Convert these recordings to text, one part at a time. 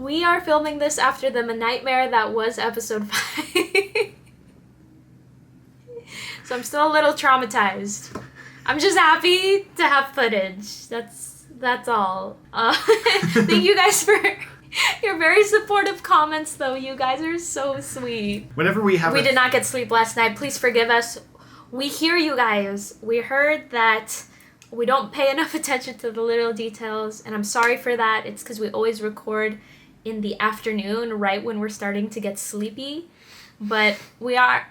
We are filming this after the nightmare that was episode 5. So I'm still a little traumatized. I'm just happy to have footage. That's all. Thank you guys for your very supportive comments, though. You guys are so sweet. Whenever we did not get sleep last night. Please forgive us. We hear you guys. We heard that we don't pay enough attention to the little details, and I'm sorry for that. It's because we always record in the afternoon, right when we're starting to get sleepy. But we are...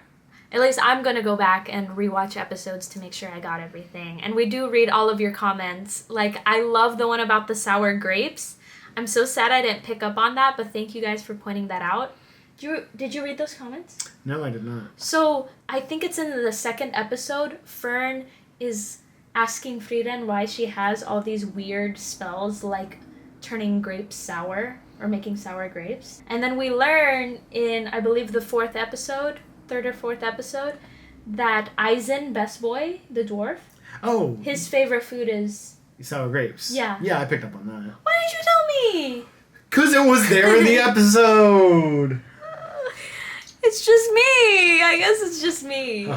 At least I'm going to go back and rewatch episodes to make sure I got everything. And we do read all of your comments. Like, I love the one about the sour grapes. I'm so sad I didn't pick up on that, but thank you guys for pointing that out. Did you read those comments? No, I did not. So, I think it's in the second episode. Fern is asking Frieren why she has all these weird spells, like turning grapes sour or making sour grapes. And then we learn in, I believe, the third or fourth episode, that Eisen, best boy, the dwarf, his favorite food is... sour grapes. Yeah. Yeah, I picked up on that. Why didn't you tell me? Because it was there in the episode! It's just me! I guess it's just me.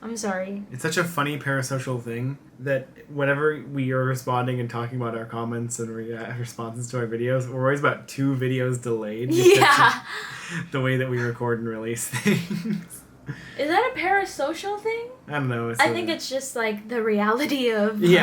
I'm sorry. It's such a funny parasocial thing that whenever we are responding and talking about our comments and responses to our videos, we're always about 2 videos delayed. Yeah. The way that we record and release things. Is that a parasocial thing? I don't know. I think it's just like the reality of making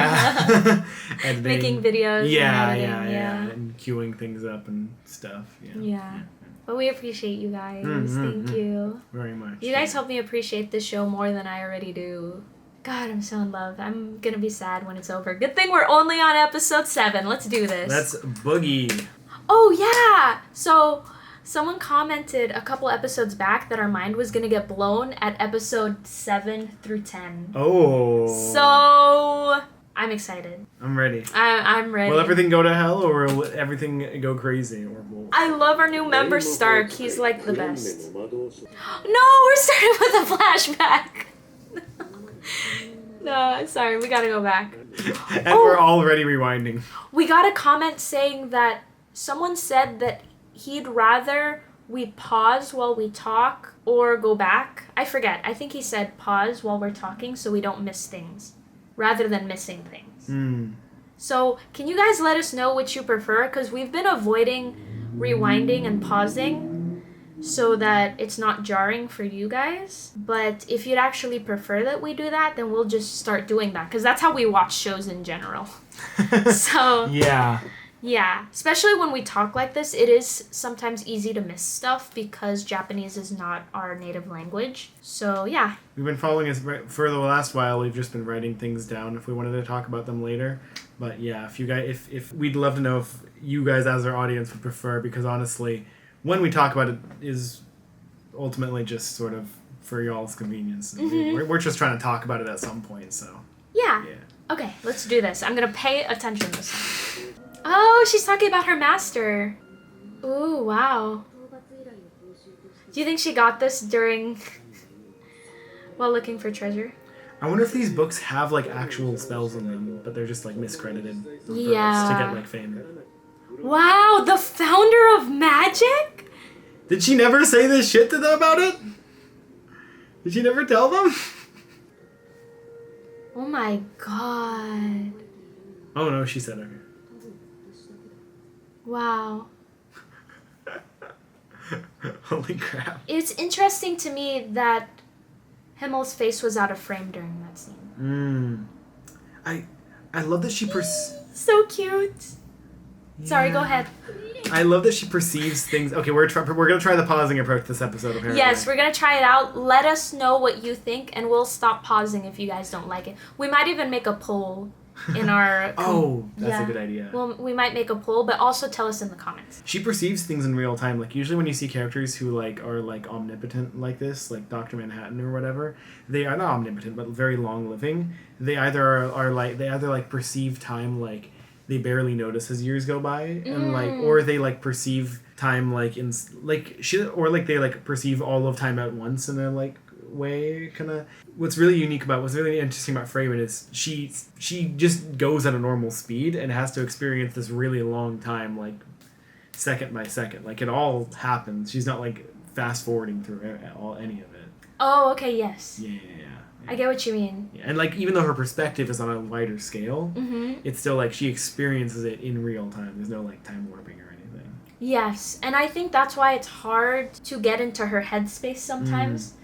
videos. Yeah. And queuing things up and stuff. Yeah. But we appreciate you guys. Thank you. Very much. You guys help me appreciate this show more than I already do. God, I'm so in love. I'm gonna be sad when it's over. Good thing we're only on episode 7. Let's do this. Let's boogie. Oh, yeah! So, someone commented a couple episodes back that our mind was gonna get blown at episode 7 through 10. Oh. So... I'm excited. I'm ready. I'm ready. Will everything go to hell or will everything go crazy? Or will... I love our new member Stark. He's like the best. No, we're starting with a flashback. No, sorry, we gotta go back. And we're already rewinding. We got a comment saying that someone said that he'd rather we pause while we talk or go back. I forget. I think he said pause while we're talking so we don't miss things, rather than missing things. So, can you guys let us know which you prefer? Because we've been avoiding rewinding and pausing so that it's not jarring for you guys. But if you'd actually prefer that we do that, then we'll just start doing that. Because that's how we watch shows in general. So... Yeah, especially when we talk like this, it is sometimes easy to miss stuff because Japanese is not our native language. So, yeah. We've been following us for the last while. We've just been writing things down if we wanted to talk about them later. But yeah, if you guys, if we'd love to know if you guys as our audience would prefer, because honestly, when we talk about it is ultimately just sort of for y'all's convenience. We're just trying to talk about it at some point, so. Yeah. Okay, let's do this. I'm going to pay attention this time. Oh, she's talking about her master. Ooh, wow. Do you think she got this while looking for treasure? I wonder if these books have, like, actual spells in them, but they're just, like, miscredited to get, like, fame. Wow, the founder of magic? Did she never say this shit to them about it? Did she never tell them? Oh my god. Oh no, she said it. Wow. Holy crap. It's interesting to me that Himmel's face was out of frame during that scene. I love that she so cute. Yeah. Sorry, go ahead. I love that she perceives things. Okay, we're gonna try the pausing approach this episode, apparently. Yes, we're gonna try it out. Let us know what you think, and we'll stop pausing if you guys don't like it. We might even make a poll in our... that's a good idea. Well, we might make a poll, but also tell us in the comments. She perceives things in real time. Like, usually when you see characters who, like, are, like, omnipotent like this, like Dr. Manhattan or whatever, they are not omnipotent, but very long-living. They either perceive time, like, they barely notice as years go by, and, like, or they, like, perceive time, like, in, like, shit, or, like, they, like, perceive all of time at once, and they're like, way, kind of. What's really interesting about Frieren is she just goes at a normal speed and has to experience this really long time, like second by second. Like it all happens. She's not like fast forwarding through any of it. Oh, okay, yes. Yeah. I get what you mean. Yeah. And like even though her perspective is on a wider scale, Mm-hmm. it's still like she experiences it in real time. There's no like time warping or anything. Yes, and I think that's why it's hard to get into her headspace sometimes,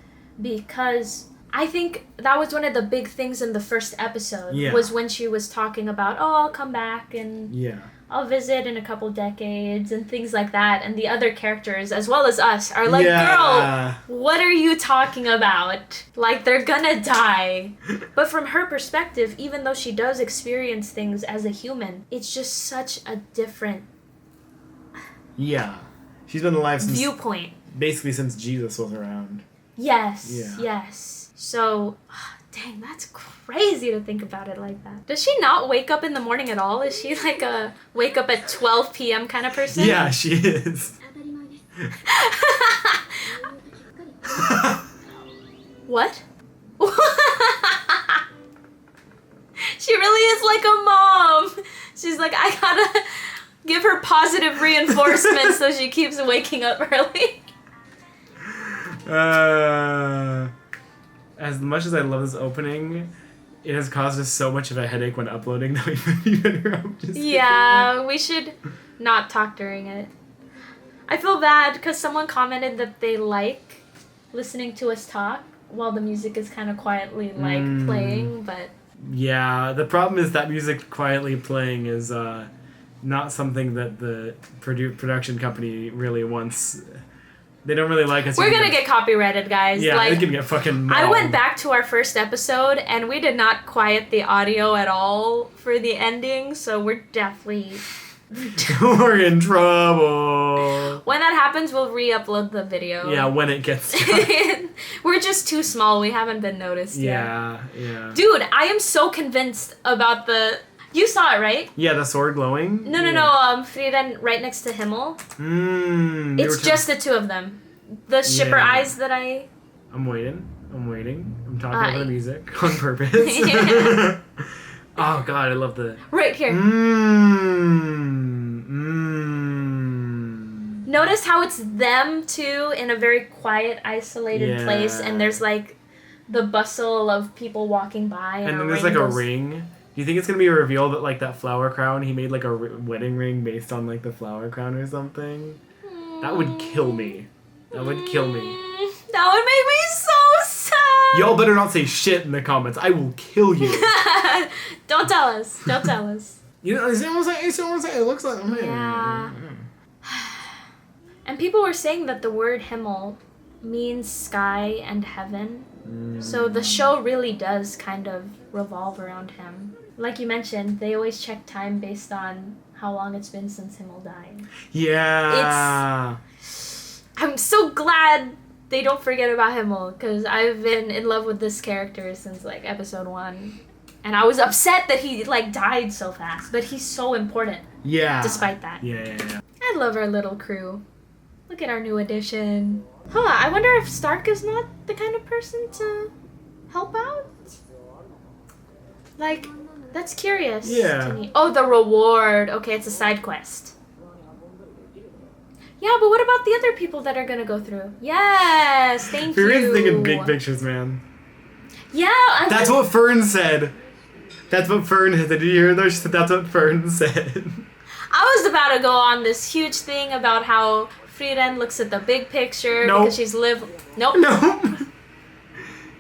because I think that was one of the big things in the first episode, was when she was talking about, oh, I'll come back and I'll visit in a couple decades and things like that, and the other characters, as well as us, are like, girl, what are you talking about? Like, they're gonna die. But from her perspective, even though she does experience things as a human, it's just such a different she's been alive since viewpoint. Basically since Jesus was around. Yes. So, dang, that's crazy to think about it like that. Does she not wake up in the morning at all? Is she like a wake up at 12 p.m. kind of person? Yeah, she is. What? She really is like a mom. She's like, I gotta give her positive reinforcement so she keeps waking up early. As much as I love this opening, it has caused us so much of a headache when uploading that we better up just we should not talk during it. I feel bad because someone commented that they like listening to us talk while the music is kind of quietly playing, but yeah, the problem is that music quietly playing is not something that the production company really wants. They don't really like us. We're gonna get copyrighted, guys. Yeah, like, they can get fucking mauled. I went back to our first episode, and we did not quiet the audio at all for the ending, so we're definitely... We're in trouble. When that happens, we'll re-upload the video. Yeah, when it gets done. We're just too small. We haven't been noticed yet. Yeah. Dude, I am so convinced about the... You saw it, right? Yeah, the sword glowing? No, Frieren right next to Himmel. It's just the two of them. The shipper eyes that I... I'm waiting. I'm talking over the music on purpose. Oh, God, I love the... Right here. Notice how it's them two in a very quiet, isolated place, and there's like the bustle of people walking by. And then there's like a ring. Do you think it's going to be a reveal that like that flower crown, he made like a wedding ring based on like the flower crown or something? That would kill me. That would kill me. That would make me so sad. Y'all better not say shit in the comments. I will kill you. Don't tell us. Don't tell us. You know, it looks like... Yeah. And people were saying that the word Himmel means sky and heaven. So the show really does kind of revolve around him. Like you mentioned, they always check time based on how long it's been since Himmel died. Yeah. I'm so glad they don't forget about Himmel, because I've been in love with this character since like episode 1. And I was upset that he like died so fast, but he's so important. Yeah. Despite that. Yeah. I love our little crew. Look at our new addition. I wonder if Stark is not the kind of person to help out? Like, that's curious to me. Oh, the reward. Okay, it's a side quest. Yeah, but what about the other people that are gonna go through? Yes, thank you. Frieren's thinking big pictures, man. Yeah, That's what Fern said. That's what Fern said. Did you hear that? She said that's what Fern said. I was about to go on this huge thing about how Frieren looks at the big picture because she's lived... Nope.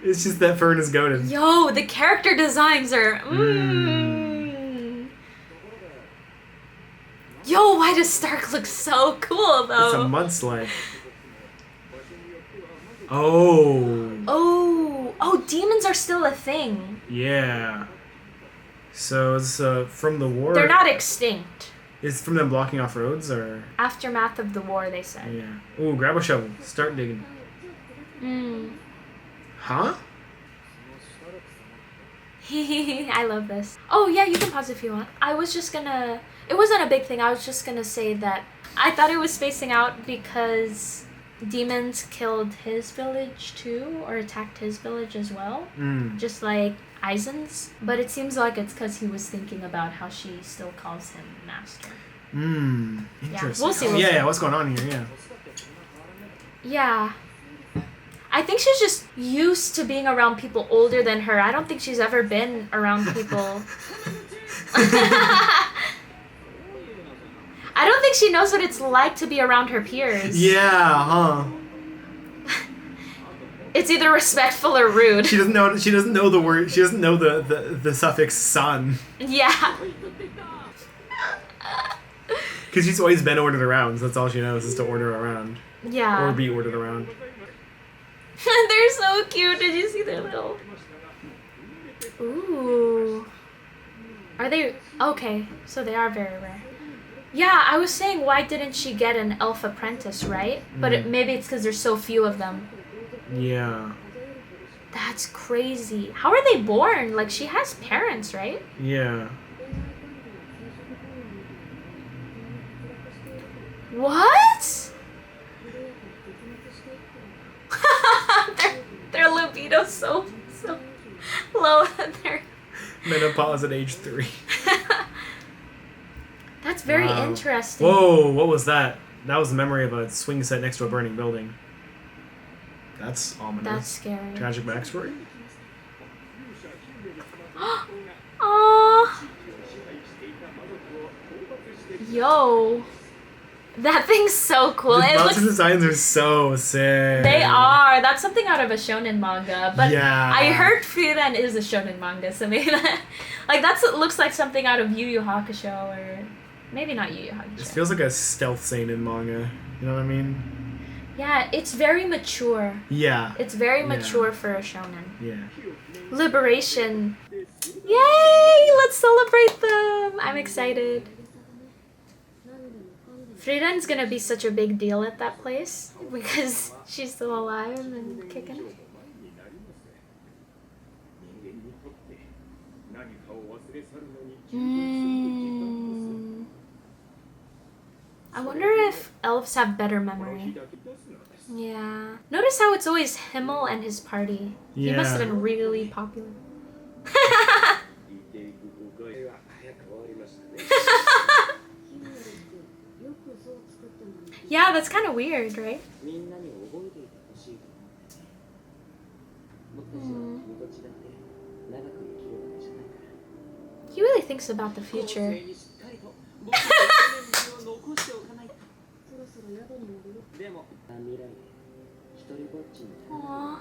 It's just that Fern is goated. Yo, the character designs are... Yo, why does Stark look so cool, though? It's a mudslide. Oh, demons are still a thing. Yeah. So it's from the war. They're not extinct. Is from them blocking off roads, or aftermath of the war? They said. Yeah. Ooh, grab a shovel. Start digging. Huh? I love this. Oh yeah, you can pause if you want. I was just gonna. It wasn't a big thing. I was just gonna say that I thought it was spacing out because demons killed his village too, or attacked his village as well, just like Eisen's. But it seems like it's because he was thinking about how she still calls him master. Interesting. Yeah, we'll see. Yeah, what's going on here? Yeah. Yeah. I think she's just used to being around people older than her. I don't think she's ever been around people. I don't think she knows what it's like to be around her peers. Yeah, huh? It's either respectful or rude. She doesn't know the word. She doesn't know the suffix son. Yeah. Because she's always been ordered around. So that's all she knows is to order around. Yeah. Or be ordered around. They're so cute. Did you see their little... Ooh. Are they... Okay, so they are very rare. Yeah, I was saying, why didn't she get an elf apprentice, right? But maybe it's because there's so few of them. Yeah. That's crazy. How are they born? Like, she has parents, right? Yeah. What? their libido's so low that they're... Menopause at age 3. That's very interesting. Whoa, what was that? That was the memory of a swing set next to a burning building. That's ominous. That's scary. Tragic backstory? Aww. Yo. That thing's so cool. The It monster looks... designs are so sick. They are. That's something out of a shonen manga. But yeah. I heard Frieren is a shonen manga, so maybe that... Like, looks like something out of Yu Yu Hakusho, or... Maybe not Yu Yu Hakusho. It feels like a stealth seinen manga. You know what I mean? Yeah, it's very mature. Yeah. It's very mature for a shonen. Yeah. Liberation. Yay! Let's celebrate them! I'm excited. Frieren's gonna be such a big deal at that place because she's still alive and kicking. I wonder if elves have better memory. Yeah. Notice how it's always Himmel and his party. He must have been really popular. Yeah, that's kind of weird, right? He really thinks about the future. Aww.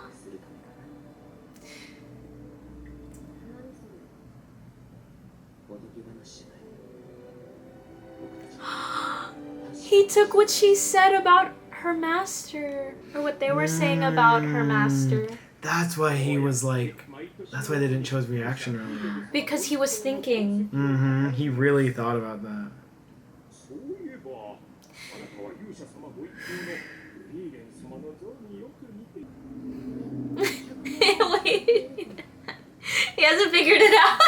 He took what she said about her master, or what they were saying about her master. That's why he was like... That's why they didn't show his reaction earlier. Because he was thinking. Mm-hmm. He really thought about that. Wait. He hasn't figured it out.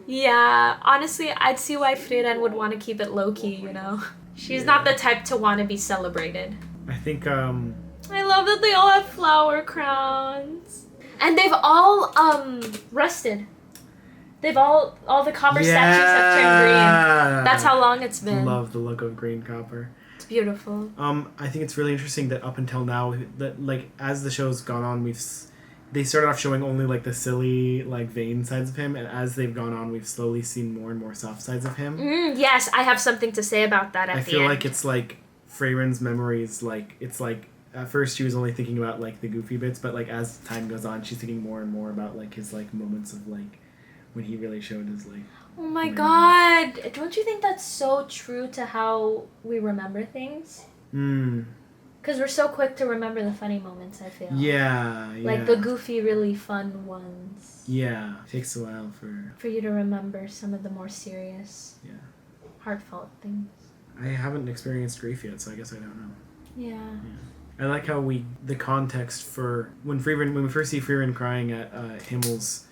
Yeah, honestly, I'd see why Frieren would want to keep it low-key, you know? She's not the type to want to be celebrated. I think, I love that they all have flower crowns. And they've all, rusted. They've all the copper statues have turned green. That's how long it's been. Love the look of green copper. It's beautiful. I think it's really interesting that up until now, that, like, as the show's gone on, they started off showing only, like, the silly, like, vain sides of him, and as they've gone on, we've slowly seen more and more soft sides of him. Yes, I have something to say about that at the end. I feel like it's, like, Frieren's memories, like, it's, like, at first she was only thinking about, like, the goofy bits, but, like, as time goes on, she's thinking more and more about, like, his, like, moments of, like, when he really showed his, like... Oh my god! Don't you think that's so true to how we remember things? Because we're so quick to remember the funny moments, I feel. Yeah. Like the goofy, really fun ones. Yeah. It takes a while for you to remember some of the more serious, heartfelt things. I haven't experienced grief yet, so I guess I don't know. Yeah. I like how the context for when we first see Frieren crying at Himmel's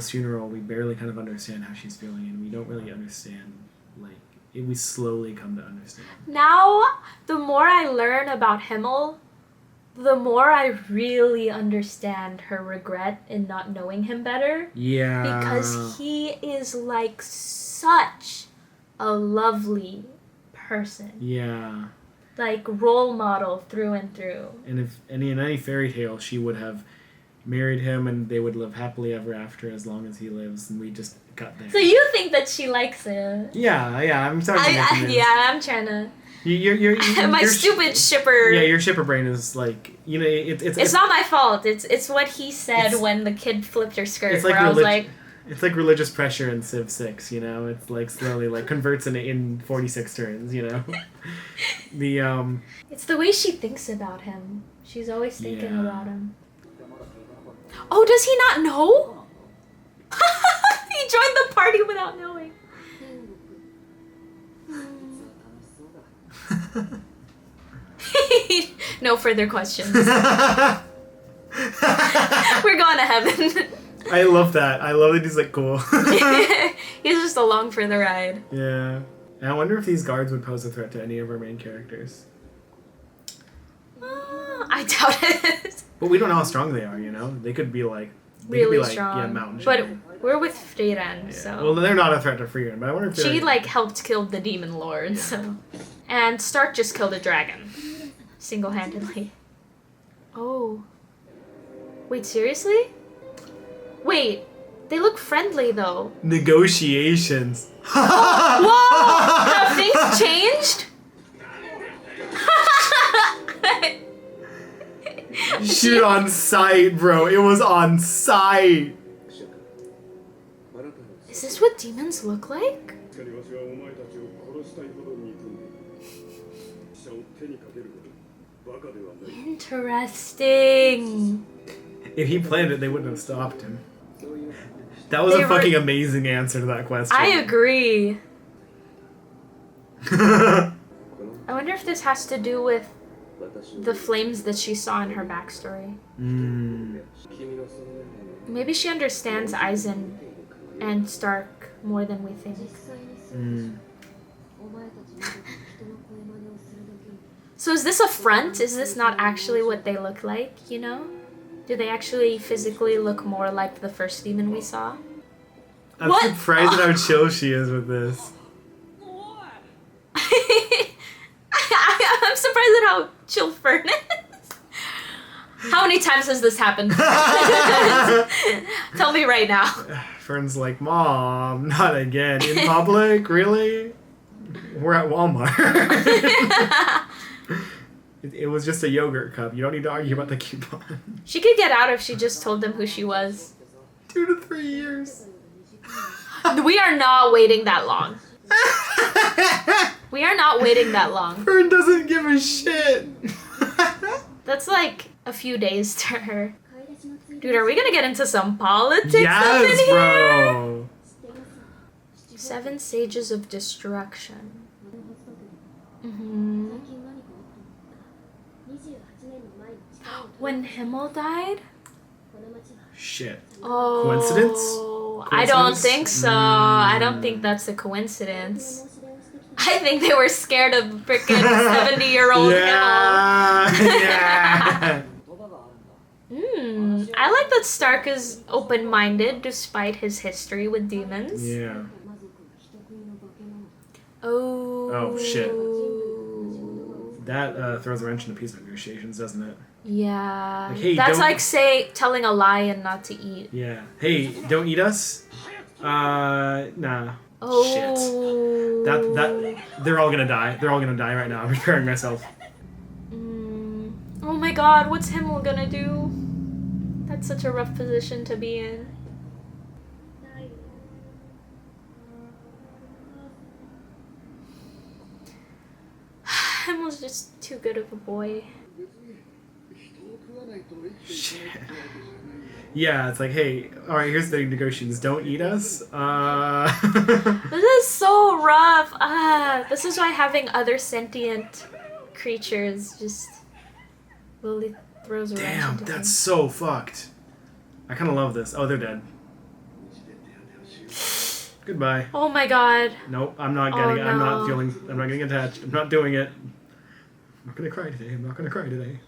funeral, we barely kind of understand how she's feeling, and we don't really understand, like, we slowly come to understand. Now, the more I learn about Himmel, the more I really understand her regret in not knowing him better. Yeah. Because he is like such a lovely person. Yeah. Like role model through and through. And if in any fairy tale, she would have married him and they would live happily ever after as long as he lives, and we just got there. So you think that she likes it? Yeah, I'm sorry. I'm trying to. You're My stupid shipper. Yeah, your shipper brain is like, you know, it's not my fault. It's what he said when the kid flipped her skirt. It's like where I was like, it's like religious pressure in Civ 6. You know, it's like slowly like converts in 46 turns. You know, the It's the way she thinks about him. She's always thinking about him. Oh, does he not know? He joined the party without knowing. No further questions. We're going to heaven. I love that. I love that he's like, cool. He's just along for the ride. Yeah. And I wonder if these guards would pose a threat to any of our main characters. I doubt it. But we don't know how strong they are, you know? They could be like... Really strong. Yeah, mountain but giant. we're with Frieren, so... Well, they're not a threat to Frieren, but I wonder if she, like, helped kill the demon lord, so... And Stark just killed a dragon. Single-handedly. Oh. Wait, seriously? Wait. They look friendly, though. Negotiations. Whoa! Have things changed? Shoot on sight, bro. It was on sight. Is this what demons look like? Interesting. If he planned it, they wouldn't have stopped him. That was a fucking amazing answer to that question. I agree. I wonder if this has to do with the flames that she saw in her backstory. Maybe she understands Aizen and Stark more than we think. So is this a front? Is this not actually what they look like, you know? Do they actually physically look more like the first demon we saw? I'm surprised at how chill she is with this. I'm surprised at how chill Fern is. How many times has this happened? Tell me right now. Fern's like, Mom, not again. In public? Really? We're at Walmart. It was just a yogurt cup. You don't need to argue about the coupon. She could get out if she just told them who she was. 2 to 3 years. We are not waiting that long. We are not waiting that long. Fern doesn't give a shit. That's like a few days to her. Dude, are we gonna get into some politics yes, up in here? Bro. 7 Sages of Destruction. When Himmel died? Shit. Oh. Coincidence? I don't think so. I don't think that's a coincidence. I think they were scared of frickin' 70-year-old Yeah. Himmel. I like that Stark is open-minded despite his history with demons. Yeah. Oh shit. That throws a wrench in the peace negotiations, doesn't it? Yeah. Like, hey, that's like telling a lie and not to eat. Yeah. Hey, don't eat us? Nah. Oh. Shit. That they're all gonna die. They're all gonna die right now. I'm preparing myself. Oh my god, what's Himmel gonna do? That's such a rough position to be in. Himmel's just too good of a boy. Shit. Yeah, it's like, hey, alright, here's the negotiations. Don't eat us. This is so rough. This is why having other sentient creatures just really throws a wrench Damn, into that's things. so fucked. I kind of love this. Oh, they're dead. Goodbye. Oh my god. Nope, I'm not getting it. I'm not no. feeling. I'm not getting attached. I'm not doing it. I'm not gonna cry today. I'm not gonna cry today.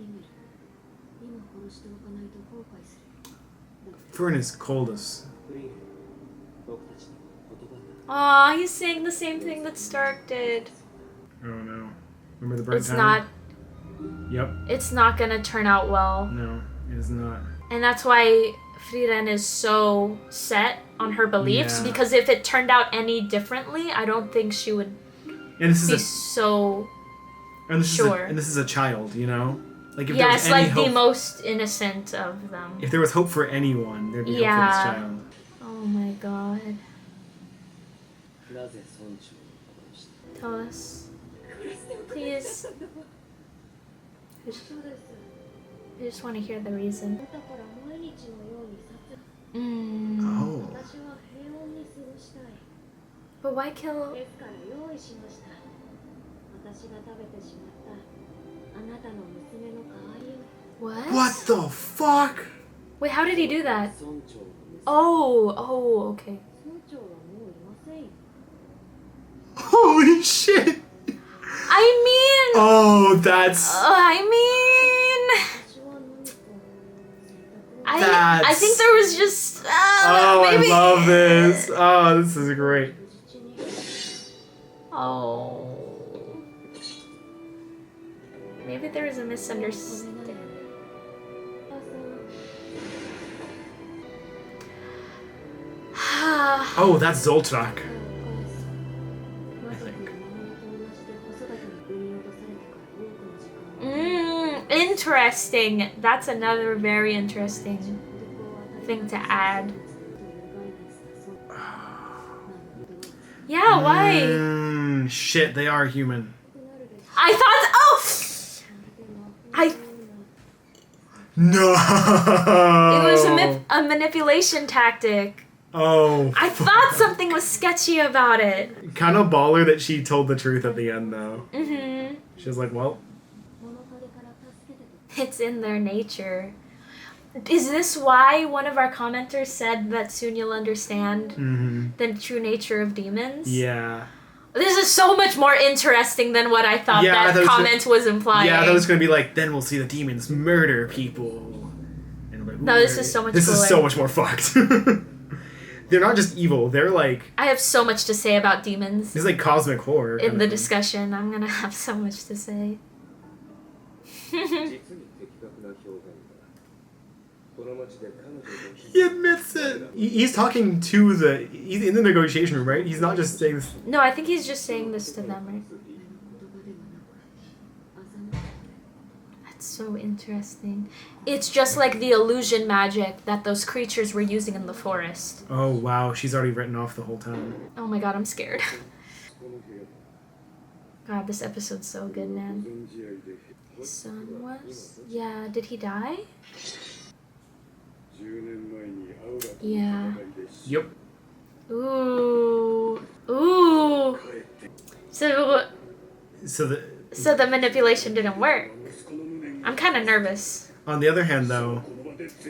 Frieren is coldest. Aw, he's saying the same thing that Stark did. Oh no. Remember the burnt It's town? not. Yep. It's not gonna turn out well. No, it is not. And that's why Frieren is so set on her beliefs, Yeah. because if it turned out any differently, I don't think she would And this is be a so and this sure. is a, and this is a child, you know? Like if yeah, there it's was any like hope, the most innocent of them. if there was hope for anyone, there'd be Yeah. hope for this child. Oh my god. Tell us. Please. I just want to hear the reason. Oh. But why kill? What? What the fuck? Wait, how did he do that? Oh, okay. Holy shit! I mean, Oh, that's I think there was just oh, maybe. I love this. Oh, this is great. Oh, maybe there was a misunderstanding. Oh, that's Zoltrak. Interesting. That's another very interesting thing to add. Yeah, why? Shit, they are human. I thought. Oh, I. No. It was a manipulation tactic. Oh. I thought something was sketchy about it. Kind of baller that she told the truth at the end, though. Mm-hmm. She was like, well. It's in their nature. Is this why one of our commenters said that soon you'll understand the true nature of demons? Yeah. This is so much more interesting than what I thought that comment was implying. Yeah, that was going to be like, then we'll see the demons murder people. And I'm like, no, this is so much This cooler. is so much more fucked. They're not just evil, they're like... I have so much to say about demons. It's like cosmic horror. In the discussion, I'm gonna have so much to say. He admits it. He's talking to the... He's in the negotiation room, right? He's not just saying this... No, I think he's just saying this to them, right? That's so interesting. It's just like the illusion magic that those creatures were using in the forest. Oh, wow. She's already written off the whole town. Oh my god, I'm scared. God, this episode's so good, man. His son was? Yeah, did he die? Yeah. Yep. Ooh. Ooh. So the manipulation didn't work. I'm kind of nervous. On the other hand, though,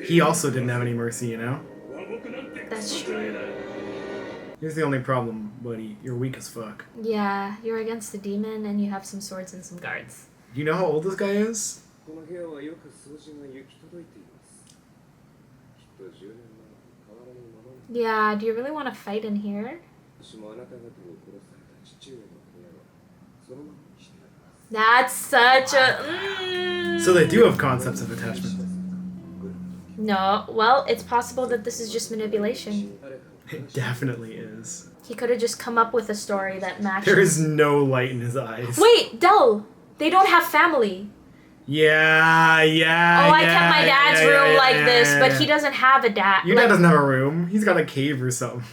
he also didn't have any mercy, you know? That's true. Here's the only problem, buddy. You're weak as fuck. Yeah, you're against a demon and you have some swords and some guards. Do you know how old this guy is? Yeah, do you really want to fight in here? That's such a... So they do have concepts of attachment. No, well, it's possible that this is just manipulation. It definitely is. He could have just come up with a story that matches. There is no light in his eyes. Wait, Del! They don't have family. Yeah. Oh, I kept my dad's room like this, but he doesn't have a dad. Your dad doesn't have a room. He's got a cave or something.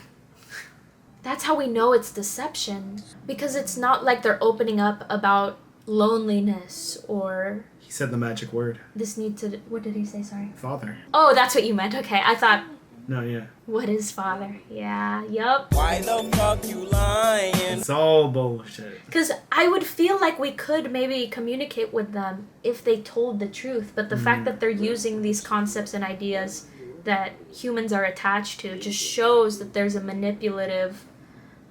That's how we know it's deception. Because it's not like they're opening up about loneliness or... He said the magic word. This need to... What did he say? Sorry. Father. Oh, that's what you meant. Okay, I thought... No, yeah. What is father? Yeah, yup. Why the fuck you lying? It's all bullshit. Because I would feel like we could maybe communicate with them if they told the truth. But the fact that they're using these concepts and ideas that humans are attached to just shows that there's a manipulative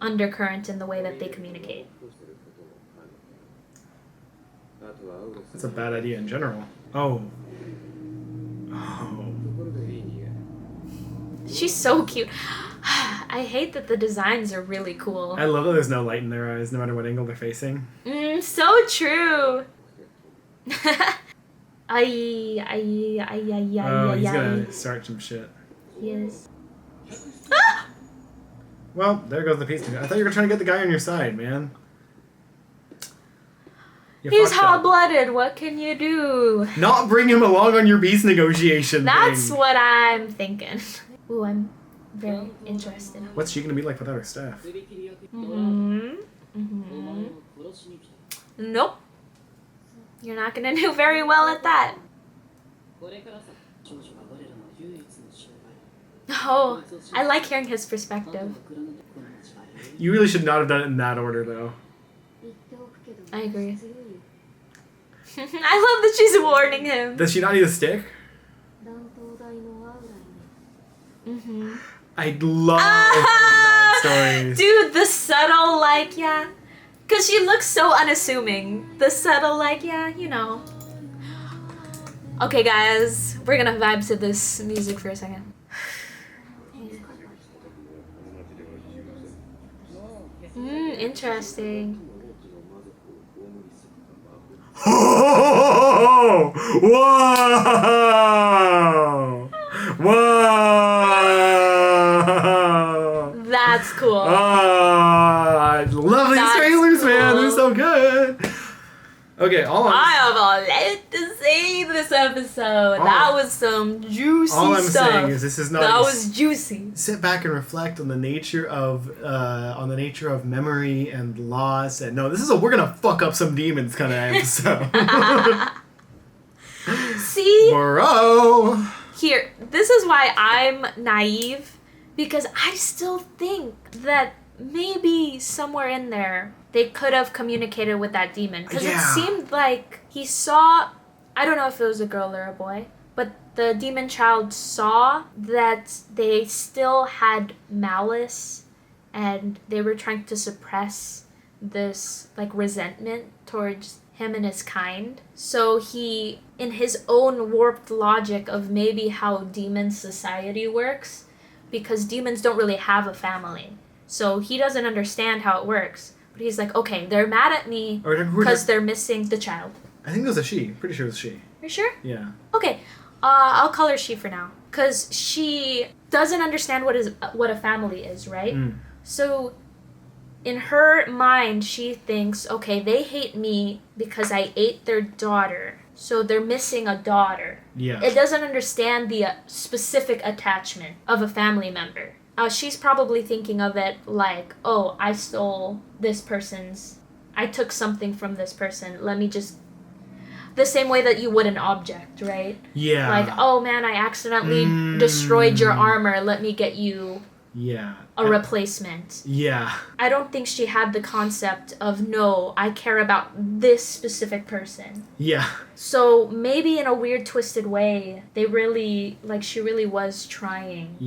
undercurrent in the way that they communicate. That's a bad idea in general. Oh. Oh. She's so cute. I hate that the designs are really cool. I love that there's no light in their eyes, no matter what angle they're facing. So true. Ay. Oh, he's gonna start some shit. Yes. Well, there goes the peace. I thought you were trying to get the guy on your side, man. You He's fucked up. hot-blooded. What can you do? Not bring him along on your peace negotiation That's thing. what I'm thinking. Ooh, I'm very interested. What's she gonna be like without her staff? Nope. You're not gonna do very well at that. Oh, I like hearing his perspective. You really should not have done it in that order, though. I agree. I love that she's warning him. Does she not need a stick? I love stories. Dude, the subtle, like, yeah. Because she looks so unassuming. The subtle, like, yeah, you know. Okay, guys. We're gonna vibe to this music for a second. Interesting. Oh! Whoa! Whoa! That's cool. I love these That's trailers, man. They're cool. so good. Okay, I have a lot to say this episode. That was some juicy all I'm stuff. saying is this is not. That was juicy. Sit back and reflect on the nature of memory and loss. And no, this is we're gonna fuck up some demons kind of episode. See? Bro. Here, this is why I'm naive, because I still think that maybe somewhere in there they could have communicated with that demon. Because it seemed like he saw, I don't know if it was a girl or a boy, but the demon child saw that they still had malice and they were trying to suppress this like resentment towards him and his kind. So he, in his own warped logic of maybe how demon society works, because demons don't really have a family, so he doesn't understand how it works. But he's like, okay, they're mad at me because they're missing the child. I think it was a she. Pretty sure it was a she. Are you sure? Yeah. Okay, I'll call her she for now, because she doesn't understand what a family is, right? So in her mind, she thinks, okay, they hate me because I ate their daughter, so they're missing a daughter. Yeah. It doesn't understand the specific attachment of a family member. She's probably thinking of it like, oh, I took something from this person. Let me just... The same way that you would an object, right? Yeah. Like, oh man, I accidentally destroyed your armor. Let me get you a replacement. Yeah. I don't think she had the concept of, no, I care about this specific person. Yeah. So maybe in a weird, twisted way, she really was trying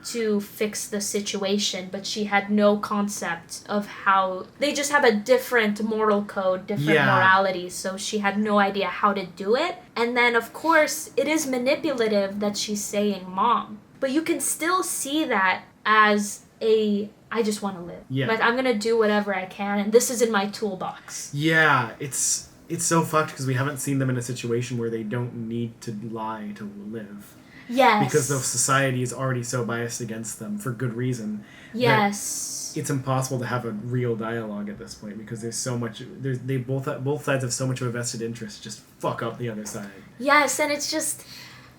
to fix the situation, but she had no concept of how... They just have a different moral code, different morality, so she had no idea how to do it. And then, of course, it is manipulative that she's saying mom. But you can still see that as I just want to live. Yeah. Like, I'm gonna do whatever I can, and this is in my toolbox. Yeah, it's so fucked because we haven't seen them in a situation where they don't need to lie to live. Yes. Because the society is already so biased against them for good reason. Yes. It's impossible to have a real dialogue at this point because there's so much. Both sides have so much of a vested interest. Just fuck up the other side. Yes, and it's just.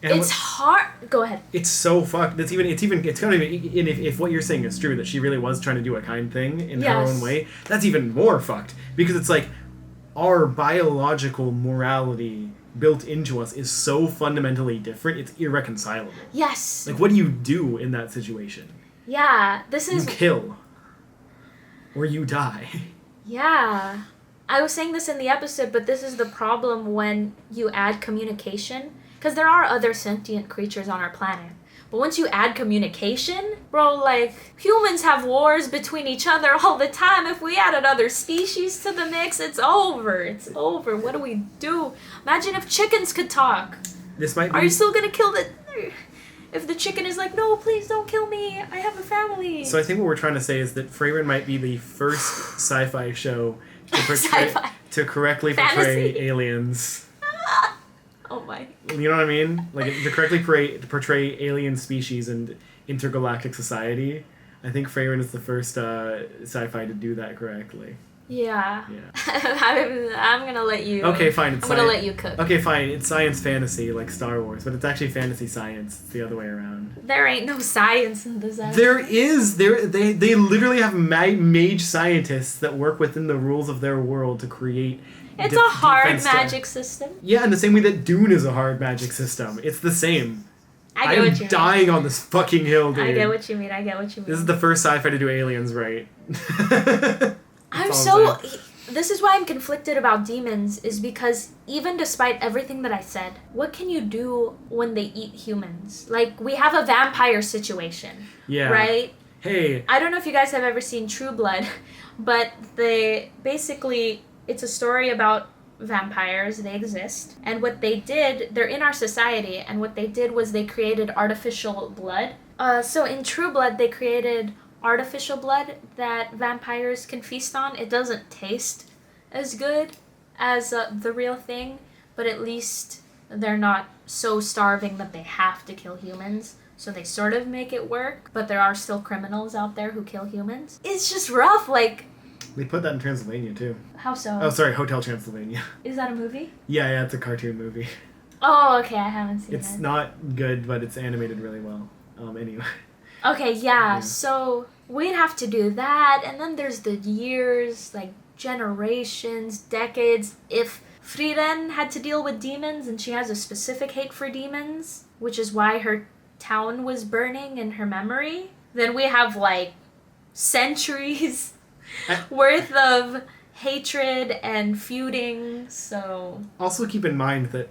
And it's hard. Go ahead. It's so fucked. It's kind of if what you're saying is true, that she really was trying to do a kind thing in her own way. That's even more fucked because it's like our biological morality built into us is so fundamentally different. It's irreconcilable. Yes. Like, what do you do in that situation? Yeah, this is. You kill, or you die. Yeah, I was saying this in the episode, but this is the problem when you add communication. Because there are other sentient creatures on our planet. But once you add communication, bro, like, humans have wars between each other all the time. If we add another species to the mix, it's over. It's over. What do we do? Imagine if chickens could talk. This might be... Are you still gonna kill the... If the chicken is like, no, please don't kill me. I have a family. So I think what we're trying to say is that Frieren might be the first sci-fi show to correctly portray aliens. Oh my. You know what I mean? Like, to correctly portray alien species and intergalactic society. I think Frieren is the first sci-fi to do that correctly. Yeah. Yeah. I'm gonna let you... Okay, fine. I'm gonna let you cook. Okay, fine. It's science fantasy, like Star Wars, but it's actually fantasy science. It's the other way around. There ain't no science in this. There is. They literally have mage scientists that work within the rules of their world to create... It's a hard magic system. Yeah, in the same way that Dune is a hard magic system. It's the same. I get what you mean. I'm dying on this fucking hill, dude. I get what you mean. This is the first sci-fi to do aliens right. This is why I'm conflicted about demons, is because even despite everything that I said, what can you do when they eat humans? Like, we have a vampire situation. Yeah. Right? Hey. I don't know if you guys have ever seen True Blood, but it's a story about vampires. They exist. And what they did, they're in our society, and what they did was they created artificial blood. So in True Blood, they created artificial blood that vampires can feast on. It doesn't taste as good as the real thing, but at least they're not so starving that they have to kill humans. So they sort of make it work, but there are still criminals out there who kill humans. It's just rough, like... They put that in Transylvania, too. How so? Oh, sorry, Hotel Transylvania. Is that a movie? Yeah, it's a cartoon movie. Oh, okay, I haven't seen it. It's not good, but it's animated really well. Anyway. Okay, yeah, so we'd have to do that, and then there's the years, like generations, decades. If Frieren had to deal with demons, and she has a specific hate for demons, which is why her town was burning in her memory, then we have like centuries worth of hatred and feuding, so... Also keep in mind that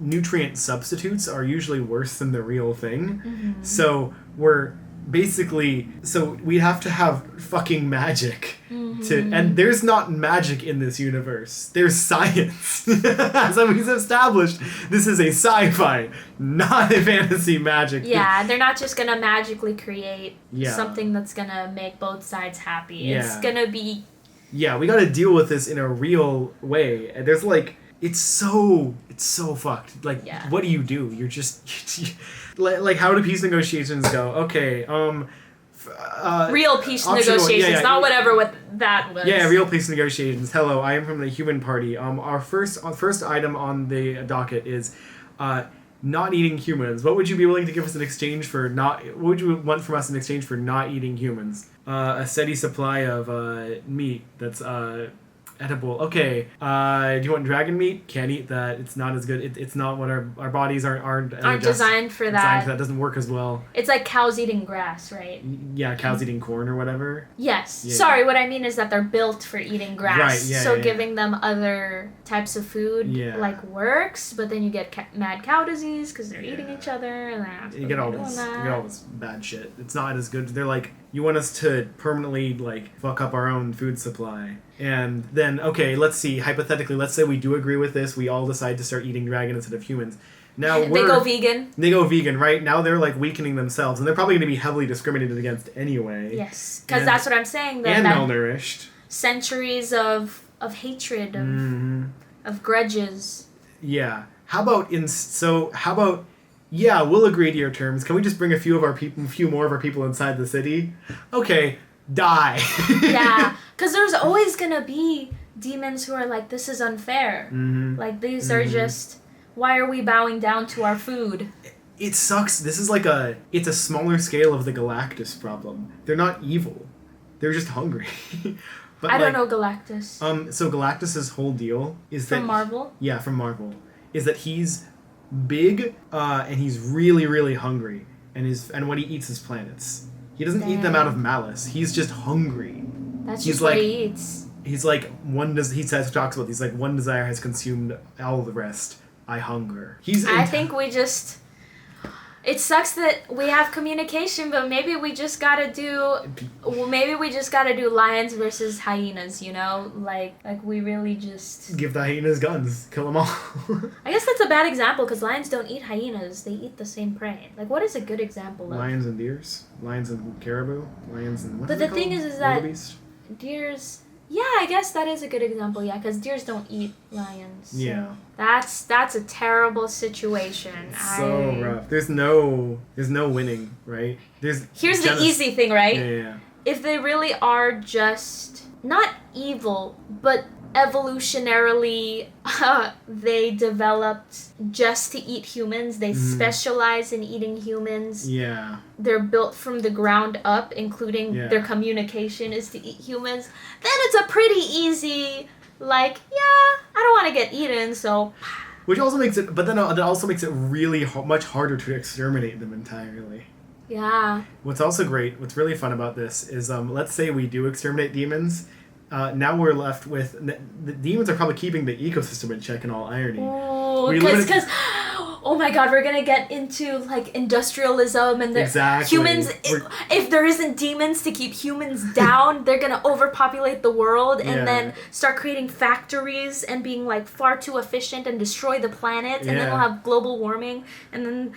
nutrient substitutes are usually worse than the real thing. Mm-hmm. So we have to have fucking magic and there's not magic in this universe. There's science. As we've established, this is a sci-fi, not a fantasy magic. Yeah, they're not just gonna magically create something that's gonna make both sides happy. Yeah. It's gonna be... Yeah, we gotta deal with this in a real way. And there's like... It's so fucked. Like, what do? You're just... like, how do peace negotiations go? Okay, real peace negotiations, not whatever what that was. Yeah, real peace negotiations. Hello, I am from the Human Party. Our first item on the docket is not eating humans. What would you be willing to give us in exchange for not... What would you want from us in exchange for not eating humans? A steady supply of meat that's... edible. Okay. Do you want dragon meat? Can't eat that. It's not as good. It's not what our bodies aren't designed for that. That doesn't work as well. It's like cows eating grass, right? Yeah, cows eating corn or whatever. Yes. Yeah. Sorry, what I mean is that they're built for eating grass. Right, yeah. So giving them other types of food like works, but then you get mad cow disease because they're eating each other and they're not you get all this bad shit. It's not as good. They're like, you want us to permanently like fuck up our own food supply. And then, okay, let's see, hypothetically, let's say we do agree with this, we all decide to start eating dragon instead of humans. Now they go vegan. They go vegan, right? Now they're like weakening themselves, and they're probably going to be heavily discriminated against anyway. Yes, because that's what I'm saying. And malnourished. Centuries of hatred, of grudges. Yeah. How about, yeah, we'll agree to your terms. Can we just bring a few more of our people inside the city? Okay. Die. Yeah, because there's always gonna be demons who are like, this is unfair. Like, these are just, why are we bowing down to our food? It sucks. This is like it's a smaller scale of the Galactus problem. They're not evil. They're just hungry. But I don't know Galactus. So Galactus's whole deal is from Marvel? Yeah, from Marvel. Is that he's big, and he's really, really hungry. And what he eats is planets. He doesn't eat them out of malice. He's just hungry. That's just what he eats. He's like, one desire has consumed all the rest. I hunger. I think we just... It sucks that we have communication, but maybe we just gotta do lions versus hyenas, you know? Like we really just... Give the hyenas guns. Kill them all. I guess that's a bad example, because lions don't eat hyenas. They eat the same prey. Like, what is a good example of... Lions and deers. Lions and caribou. Lions and... But the thing is that... Wildebeest? Deers... Yeah, I guess that is a good example, yeah, because deers don't eat lions. So Yeah. That's a terrible situation. So rough. There's no winning, right? Here's the easy thing, right? Yeah. If they really are just not evil, but evolutionarily they developed just to eat humans. They specialize in eating humans. Yeah. They're built from the ground up, including their communication is to eat humans. Then it's a pretty easy, like, yeah, I don't want to get eaten, so... Which also makes it, but then it also makes it really much harder to exterminate them entirely. Yeah. What's also great, what's really fun about this is, let's say we do exterminate demons. Now we're left with... The demons are probably keeping the ecosystem in check, in all irony. Ooh, because... Oh my god, we're gonna get into, like, industrialism and humans... If there isn't demons to keep humans down, they're gonna overpopulate the world and then start creating factories and being, like, far too efficient and destroy the planet. And then we'll have global warming and then...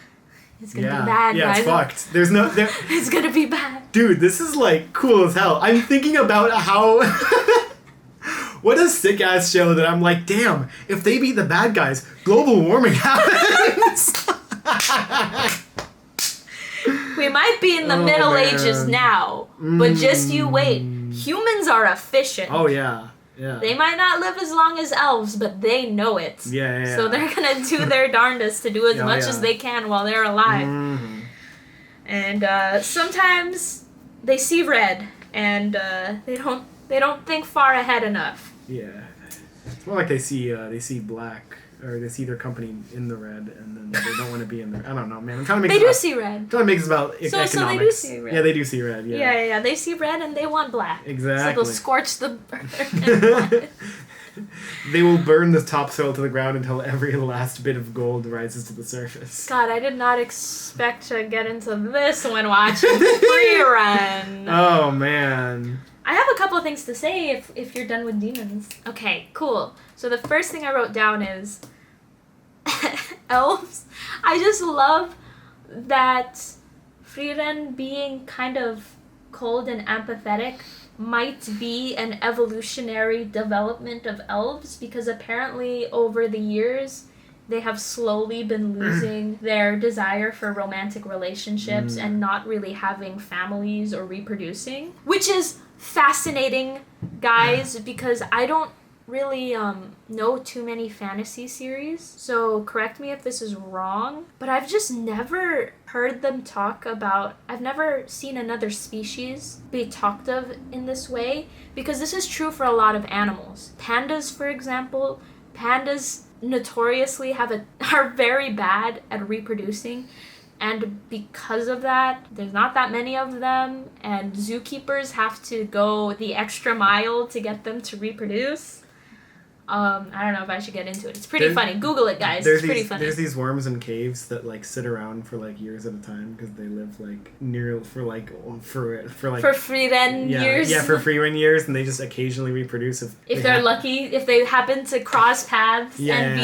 It's gonna be bad, guys. It's fucked. There's no... It's gonna be bad. Dude, this is, like, cool as hell. I'm thinking about how... What a sick-ass show that I'm like, damn, if they beat the bad guys, global warming happens! We might be in the Middle Ages now, but just you wait. Humans are efficient. Oh, yeah. Yeah. They might not live as long as elves, but they know it. Yeah. So they're gonna do their darndest to do as much as they can while they're alive. Mm-hmm. And sometimes they see red, and they don't think far ahead enough. Yeah. It's more like they see black, or they see their company in the red, and then they don't want to be in there. I don't know, man. I'm trying to make. They do see red. I'm trying to make this about economics. So they do see red. Yeah, they do see red. Yeah. Yeah. They see red and they want black. Exactly. So they'll scorch the earth. They will burn the topsoil to the ground until every last bit of gold rises to the surface. God, I did not expect to get into this when watching Frieren. Oh, man. I have a couple of things to say if you're done with demons. Okay, cool. So the first thing I wrote down is elves. I just love that Frieren being kind of cold and apathetic might be an evolutionary development of elves, because apparently over the years they have slowly been losing their desire for romantic relationships and not really having families or reproducing, which is fascinating, guys, because I don't really know too many fantasy series, so correct me if this is wrong, but I've just never heard them talk about... I've never seen another species be talked of in this way, because this is true for a lot of animals. Pandas, for example, notoriously are very bad at reproducing, and because of that, there's not that many of them, and zookeepers have to go the extra mile to get them to reproduce. I don't know if I should get into it. It's pretty funny. Google it, guys. It's pretty funny. There's these worms in caves that like sit around for like years at a time because they live like for Frieren years. Yeah, for Frieren years, and they just occasionally reproduce if they're lucky, if they happen to cross paths and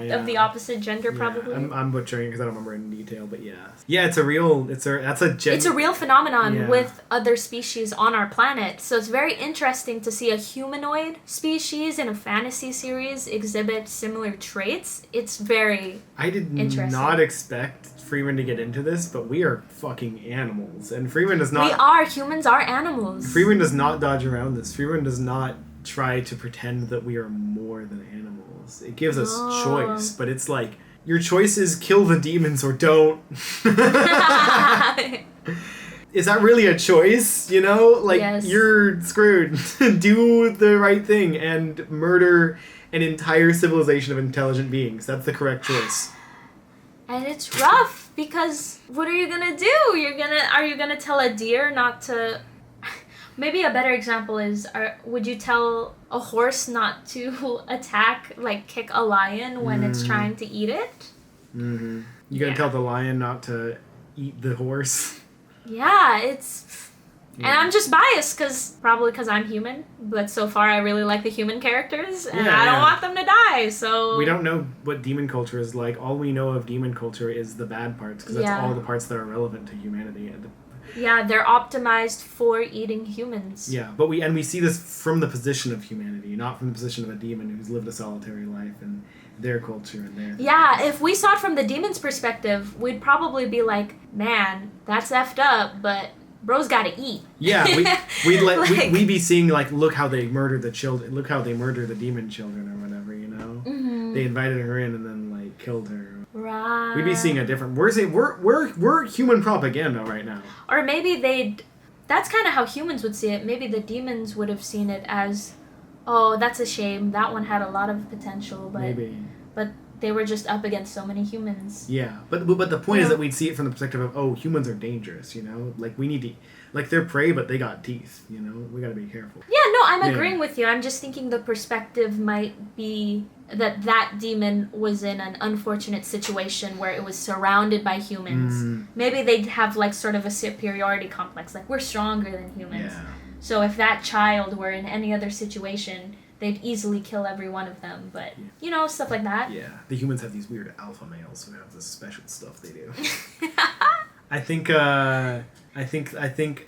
be of the opposite gender, probably. I'm butchering it because I don't remember in detail, but yeah, it's a real phenomenon with other species on our planet. So it's very interesting to see a humanoid species in a fantasy series exhibit similar traits. It's very I did not expect Frieren to get into this, but we are fucking animals, and Frieren does not. Humans are animals. Frieren does not dodge around this. Frieren does not try to pretend that we are more than animals. It gives us choice, but it's like your choice is kill the demons or don't. Is that really a choice? You know? Like, yes. You're screwed. Do the right thing and murder an entire civilization of intelligent beings. That's the correct choice. And it's rough, because what are you gonna do? Are you gonna tell a deer not to... Maybe a better example is, would you tell a horse not to attack, like kick a lion when it's trying to eat it? Mm-hmm. You gotta Yeah. tell the lion not to eat the horse. Yeah, it's... Yeah. And I'm just biased, probably because I'm human, but so far I really like the human characters, and Yeah, I don't yeah. want them to die, so... We don't know what demon culture is like. All we know of demon culture is the bad parts, because that's Yeah. all the parts that are relevant to humanity. Yeah, they're optimized for eating humans. Yeah, but we see this from the position of humanity, not from the position of a demon who's lived a solitary life and their culture and their... Yeah, if we saw it from the demon's perspective, we'd probably be like, man, that's effed up, but bro's gotta eat. Yeah, we'd be seeing, like, look how they murder the children, look how they murder the demon children or whatever, you know? Mm-hmm. They invited her in and then, like, killed her. Right. We'd be seeing a different... We're human propaganda right now. Or maybe they'd... That's kind of how humans would see it. Maybe the demons would have seen it as, oh, that's a shame. That one had a lot of potential, but Maybe. but they were just up against so many humans. Yeah, but the point Yeah. is that we'd see it from the perspective of, oh, humans are dangerous, you know? Like, we need to... Like, they're prey, but they got teeth, you know? We gotta be careful. Yeah, no, I'm Yeah. agreeing with you. I'm just thinking the perspective might be that demon was in an unfortunate situation where it was surrounded by humans. Maybe they'd have, like, sort of a superiority complex. Like, we're stronger than humans. Yeah. So if that child were in any other situation, they'd easily kill every one of them. But, you know, stuff like that. Yeah. The humans have these weird alpha males who have this special stuff they do. I think,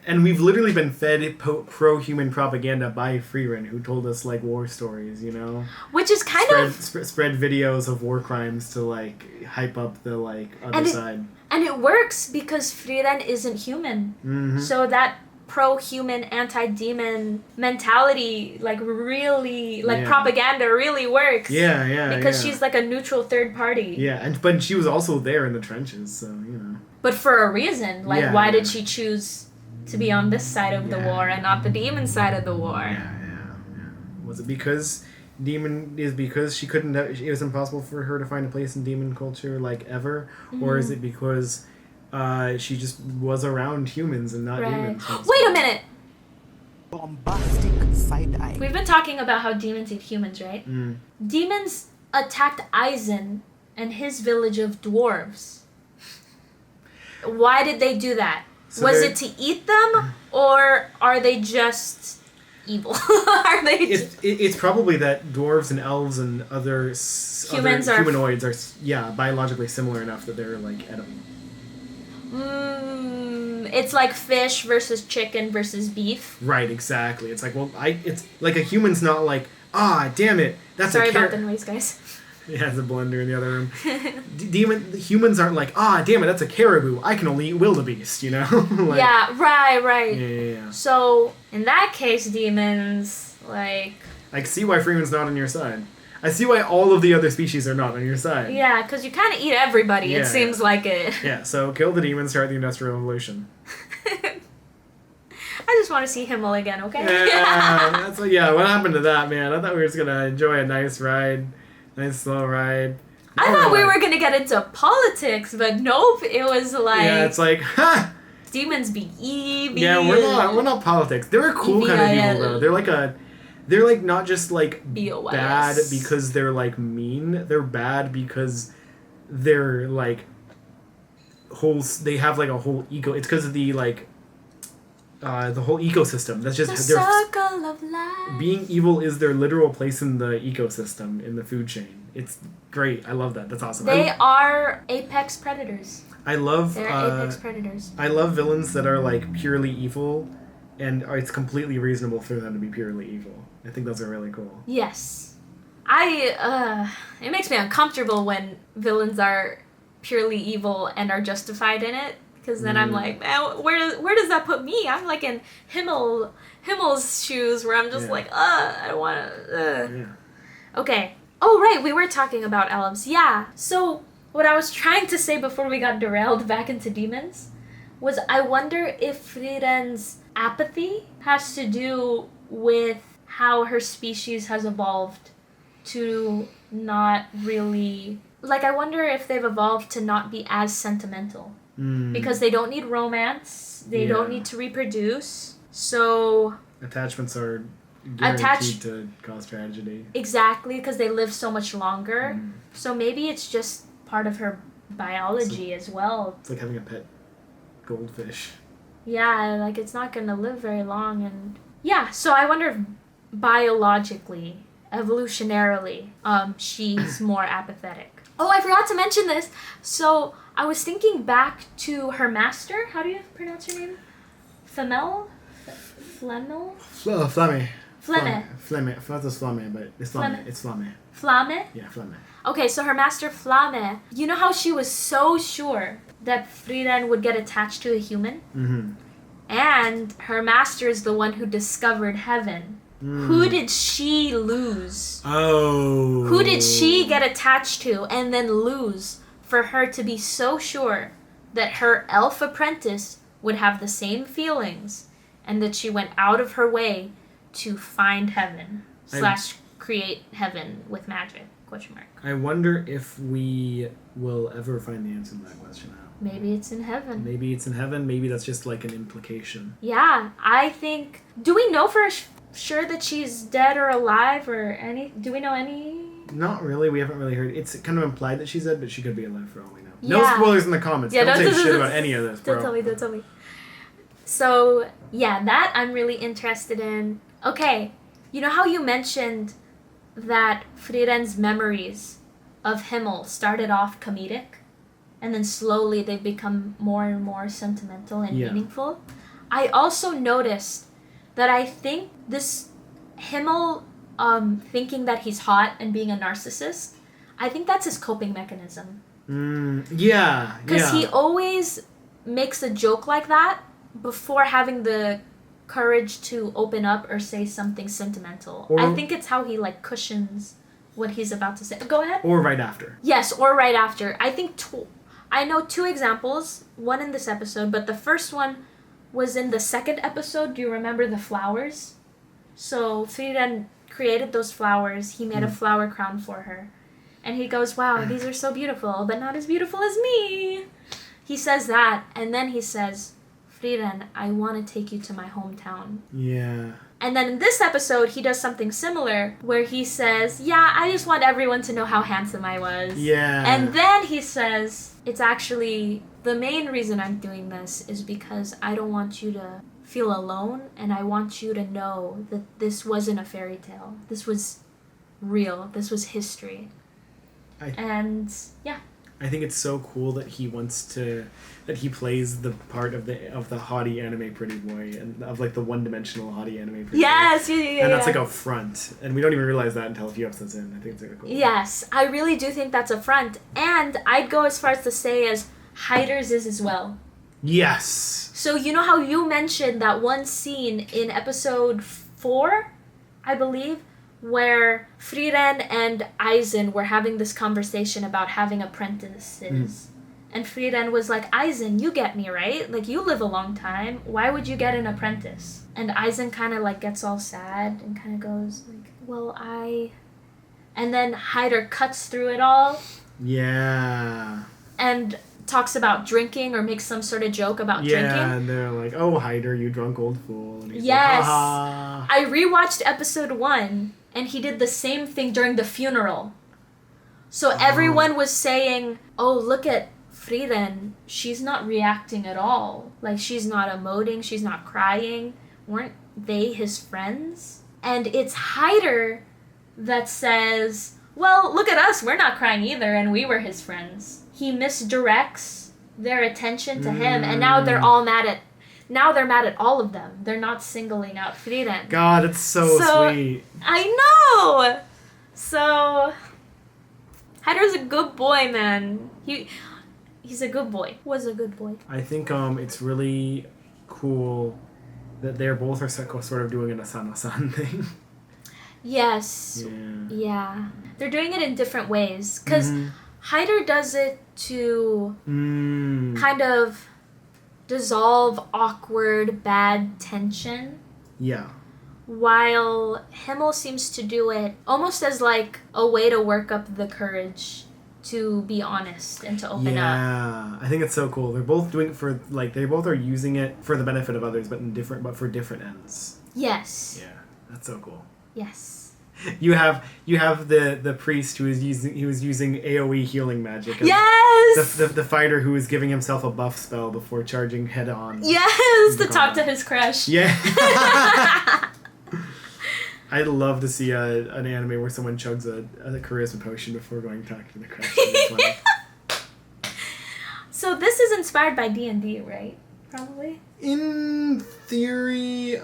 and we've literally been fed pro-human propaganda by Frieren, who told us, like, war stories, you know? Which is kind of... Spread videos of war crimes to, like, hype up the, like, other side. And it works because Frieren isn't human. Mm-hmm. So that pro-human, anti-demon mentality, like, really, like, Yeah. propaganda really works. Yeah, Because yeah. she's, like, a neutral third party. Yeah, but she was also there in the trenches, so, you know. But for a reason. Like, Yeah, why yeah. did she choose to be on this side of the Yeah. war and not the demon side of the war? Yeah. Was it because she couldn't... It was impossible for her to find a place in demon culture, like, ever? Or is it because... she just was around humans and not Right. demons. Wait a minute! Bombastic side eye. We've been talking about how demons eat humans, right? Mm. Demons attacked Eisen and his village of dwarves. Why did they do that? So Was they're- it to eat them, or are they just evil? Are they? It's probably that dwarves and elves and other Humans are- humanoids are biologically similar enough that they're like edible. It's like fish versus chicken versus beef. Right, exactly. It's like, well, it's like a human's not like, damn it, that's Sorry a about the noise, guys. It has a blender in the other room. Humans aren't like, damn it, that's a caribou. I can only eat wildebeest, you know? Like, Yeah, right. Yeah. So, in that case, demons, like... I see why Freeman's not on your side. I see why all of the other species are not on your side. Yeah, because you kind of eat everybody, Yeah, it seems like it. Yeah, so kill the demons, start the Industrial Revolution. I just want to see Himmel again, okay? Yeah, what happened to that, man? I thought we were just gonna enjoy a nice ride. Nice slow ride. I thought we were gonna get into politics, but nope, it was like... Yeah, it's like, demons be evil. Yeah, we're not politics. They're a cool kind of evil, though. They're like not just like BOYS. bad because they're like mean. They're bad because they're like they have like a whole It's because of the like the whole ecosystem. That's just The circle of life. being evil is their literal place in the ecosystem, in the food chain. It's great. I love that. That's awesome. They are apex predators. I love They're apex predators. I love villains that are like purely evil, and it's completely reasonable for them to be purely evil. I think those are really cool. Yes. It makes me uncomfortable when villains are purely evil and are justified in it. Because then I'm like, man, where does that put me? I'm like in Himmel's shoes where I'm just like, I don't want to. Yeah. Okay. Oh, right, we were talking about elves. Yeah. So, what I was trying to say before we got derailed back into demons was I wonder if Frieren's apathy has to do with how her species has evolved to not really... Like, I wonder if they've evolved to not be as sentimental. Because they don't need romance. They don't need to reproduce. So... Attachments are guaranteed to cause tragedy. Exactly, because they live so much longer. So maybe it's just part of her biology as well. It's like having a pet goldfish. Yeah, like it's not gonna live very long, and yeah. So I wonder if biologically, evolutionarily, she's more apathetic. Oh, I forgot to mention this. So I was thinking back to her master. How do you pronounce her name? Flamel? Flamel? Flamme. Flemme. Flamme. I thought it was Flamme, but it's Flamme. Flamme. It's Flamme. Flamme? Yeah, Flamme. Okay, so her master Flamme, you know how she was so sure that Frieren would get attached to a human? Mm-hmm. And her master is the one who discovered heaven. Who did she lose? Oh. Who did she get attached to and then lose for her to be so sure that her elf apprentice would have the same feelings and that she went out of her way to find heaven / create heaven with magic? Question mark. I wonder if we will ever find the answer to that question out. Maybe it's in heaven. Maybe it's in heaven. Maybe that's just like an implication. Yeah, I think. Do we know for sure that she's dead or alive or any? Do we know any? Not really. We haven't really heard. It's kind of implied that she's dead, but she could be alive for all we know. Yeah. No spoilers in the comments. Yeah, don't no, say shit about any of this, bro. Don't tell me. So, yeah, that I'm really interested in. Okay, you know how you mentioned that Frieren's memories of Himmel started off comedic? And then slowly they've become more and more sentimental and meaningful? I also noticed that I think this Himmel thinking that he's hot and being a narcissist, I think that's his coping mechanism. Yeah. Because he always makes a joke like that before having the courage to open up or say something sentimental. I think it's how he like cushions what he's about to say. Go ahead. Or right after. Yes, or right after. I think I know two examples, one in this episode, but the first one was in the second episode. Do you remember the flowers? So Frieren created those flowers. He made a flower crown for her. And he goes, wow, these are so beautiful, but not as beautiful as me. He says that, and then he says, Frieren, I want to take you to my hometown. Yeah. And then in this episode, he does something similar where he says, yeah, I just want everyone to know how handsome I was. Yeah. And then he says, it's actually the main reason I'm doing this is because I don't want you to feel alone, and I want you to know that this wasn't a fairy tale. This was real. This was history. And yeah. I think it's so cool that he plays the part of the haughty anime pretty boy and of like the one-dimensional haughty anime pretty boy. And that's like a front, and we don't even realize that until a few episodes in. I think it's really cool. Yes, I really do think that's a front, and I'd go as far as to say as Hyder's is as well. Yes. So you know how you mentioned that one scene in episode 4, I believe, where Frieren and Eisen were having this conversation about having apprentices. And Frieren was like, Eisen, you get me, right? Like, you live a long time. Why would you get an apprentice? And Eisen kind of, like, gets all sad and kind of goes, like, well, And then Hyder cuts through it all. Yeah. And talks about drinking or makes some sort of joke about drinking. Yeah, and they're like, oh, Hyder, you drunk old fool. And he's yes. like, ha. I rewatched episode 1, and he did the same thing during the funeral. So everyone was saying, oh, look at Frieren. She's not reacting at all. Like, she's not emoting. She's not crying. Weren't they his friends? And it's Hyder that says, well, look at us. We're not crying either, and we were his friends. He misdirects their attention to him, and now they're all mad at... Now they're mad at all of them. They're not singling out Frieren. God, it's so sweet. I know! So... Hyder's a good boy, man. He's a good boy. Was a good boy. I think it's really cool that they're both are sort of doing an Asana-san thing. Yes. Yeah. They're doing it in different ways. Because Hyder does it to kind of dissolve awkward, bad tension. Yeah. While Himmel seems to do it almost as like a way to work up the courage to be honest and to open up. Yeah, I think it's so cool. They're both doing it for they both are using it for the benefit of others, but for different ends. Yes. Yeah, that's so cool. Yes. You have the priest who was using AoE healing magic. Yes! The fighter who was giving himself a buff spell before charging head on. Yes! To talk to his crush. Yeah. I'd love to see an anime where someone chugs a charisma potion before going to talk to the crush. So this is inspired by D&D, right? Probably. In theory,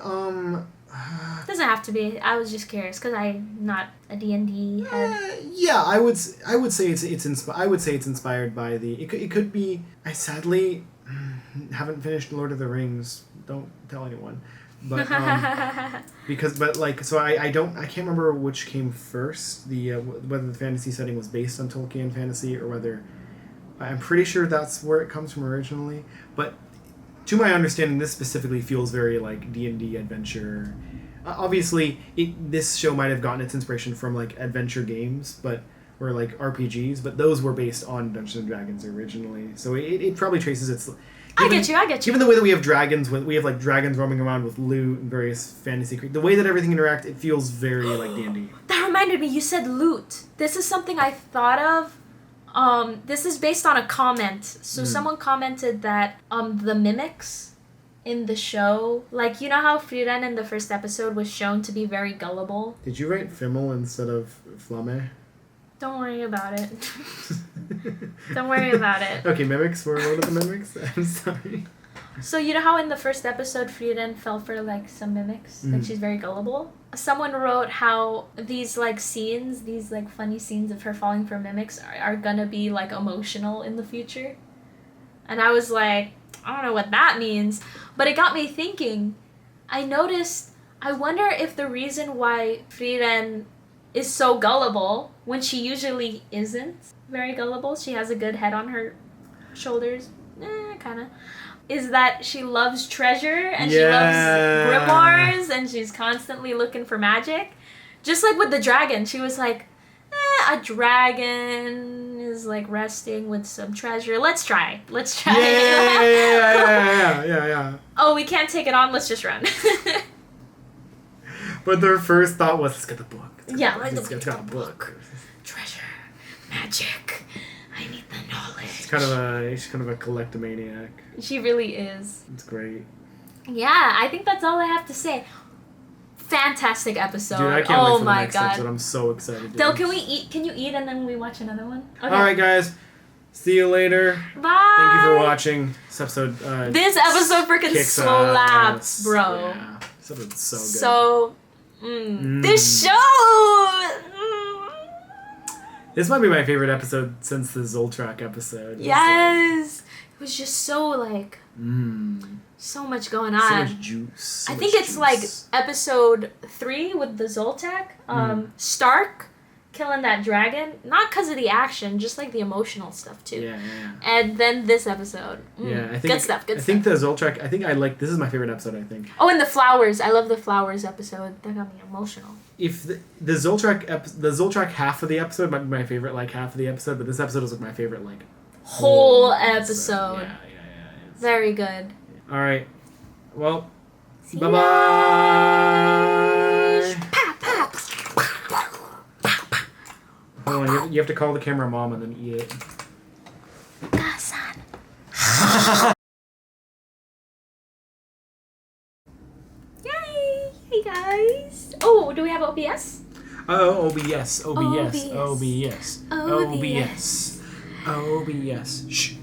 Doesn't have to be. I was just curious because I'm not a D&D head. yeah, I would say it's inspired by the. It could be. I sadly haven't finished Lord of the Rings. Don't tell anyone. But I can't remember which came first. Whether the fantasy setting was based on Tolkien fantasy or whether. I'm pretty sure that's where it comes from originally, but to my understanding, this specifically feels very like D&D adventure. Obviously, this show might have gotten its inspiration from like adventure games, or like RPGs, but those were based on Dungeons and Dragons originally. So it probably traces its. I get you. Even the way that we have dragons, we have like dragons roaming around with loot and various fantasy creatures. The way that everything interacts, it feels very like D&D. That reminded me. You said loot. This is something I thought of. This is based on a comment. So someone commented that the mimics in the show, like, you know how Frieren in the first episode was shown to be very gullible? Did you write Fimmel instead of Flamme? Don't worry about it. Don't worry about it. Okay, mimics were one of the mimics. I'm sorry. So you know how in the first episode Frieren fell for like some mimics? Like she's very gullible? Someone wrote how these like scenes, these like funny scenes of her falling for mimics are gonna be like emotional in the future. And I was like, I don't know what that means. But it got me thinking. I wonder if the reason why Frieren is so gullible when she usually isn't very gullible, she has a good head on her shoulders, kinda, is that she loves treasure and she loves grimoires and she's constantly looking for magic. Just like with the dragon, she was like, a dragon is like resting with some treasure. Let's try. Yeah. Oh, we can't take it on. Let's just run. But their first thought was, let's get the book. Let's get the book. Treasure, magic. I need the knowledge. She's kind of a collectomaniac. She really is. It's great. Yeah, I think that's all I have to say. Fantastic episode. Dude, I can't wait for the next God. episode. I'm so excited. Del, can we eat? Can you eat and then we watch another one? Okay. All right, guys. See you later. Bye. Thank you for watching this episode. This episode freaking slaps, bro. Yeah, this episode's so good. So, this show. This might be my favorite episode since the Zoltrak episode. Yes, it was just so like. So much going on. So much juice. I think it's like episode 3 with the Zoltak. Stark killing that dragon. Not because of the action, just like the emotional stuff too. Yeah. And then this episode. Yeah, I think good stuff. I think the Zoltrak. This is my favorite episode. I think. Oh, and the flowers. I love the flowers episode. That got me emotional. If the Zoltrak half of the episode might be my favorite half of the episode, but this episode was like my favorite whole episode. Yeah. Very good. All right. Well, bye you. bye. Hold on, you have to call the camera mom and then eat it. Yay! Hey guys. Oh, do we have OBS? Oh, OBS. Shh.